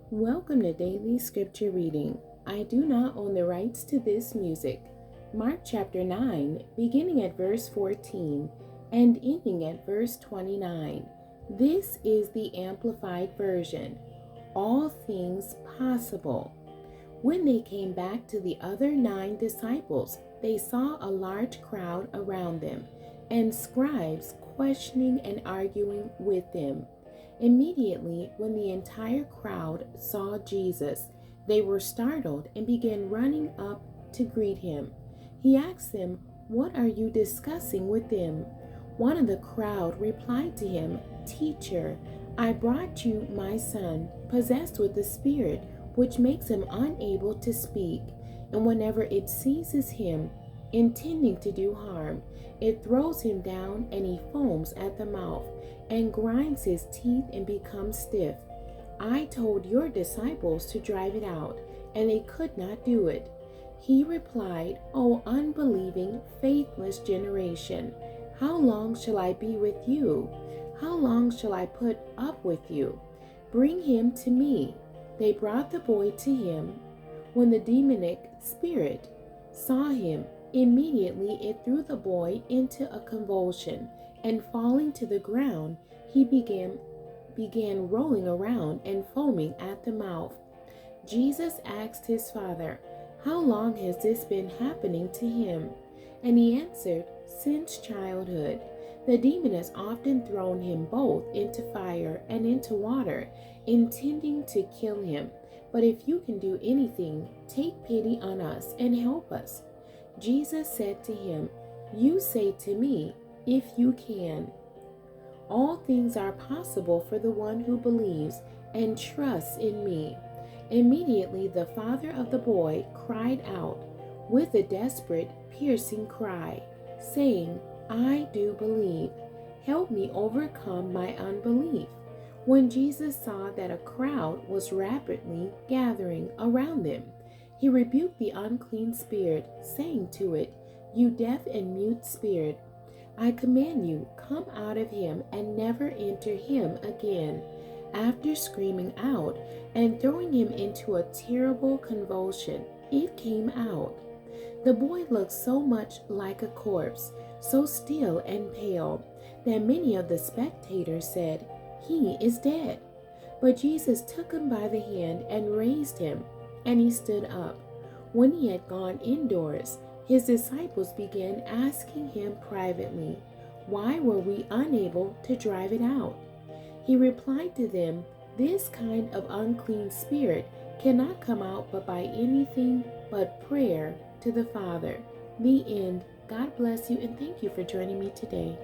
Welcome to Daily Scripture Reading. I do not own the rights to this music. Mark chapter 9, beginning at verse 14 and ending at verse 29. This is the Amplified Version. All things possible. When they came back to the other 9 disciples, they saw a large crowd around them, and scribes questioning and arguing with them. Immediately, when the entire crowd saw Jesus, they were startled and began running up to greet him. He asked them, "What are you discussing with them?" One of the crowd replied to him, "Teacher, I brought you my son, possessed with the spirit, which makes him unable to speak. And whenever it seizes him, intending to do harm, it throws him down and he foams at the mouth and grinds his teeth and becomes stiff. I told your disciples to drive it out, and they could not do it." He replied, "O unbelieving, faithless generation, how long shall I be with you? How long shall I put up with you? Bring him to me." They brought the boy to him. When the demonic spirit saw him, immediately it threw the boy into a convulsion, and falling to the ground, he began rolling around and foaming at the mouth. Jesus asked his father, "How long has this been happening to him?" And he answered, "Since childhood. The demon has often thrown him both into fire and into water, intending to kill him. But if you can do anything, take pity on us and help us." Jesus said to him, "You say to me, 'If you can.' All things are possible for the one who believes and trusts in me." Immediately the father of the boy cried out with a desperate, piercing cry, saying, "I do believe. Help me overcome my unbelief." When Jesus saw that a crowd was rapidly gathering around them, he rebuked the unclean spirit, saying to it, "You deaf and mute spirit, I command you, come out of him and never enter him again." After screaming out and throwing him into a terrible convulsion, it came out. The boy looked so much like a corpse, so still and pale, that many of the spectators said, "He is dead." But Jesus took him by the hand and raised him, and he stood up. When he had gone indoors, his disciples began asking him privately, "Why were we unable to drive it out?" He replied to them, "This kind of unclean spirit cannot come out but by anything but prayer to the Father." The end. God bless you, and thank you for joining me today.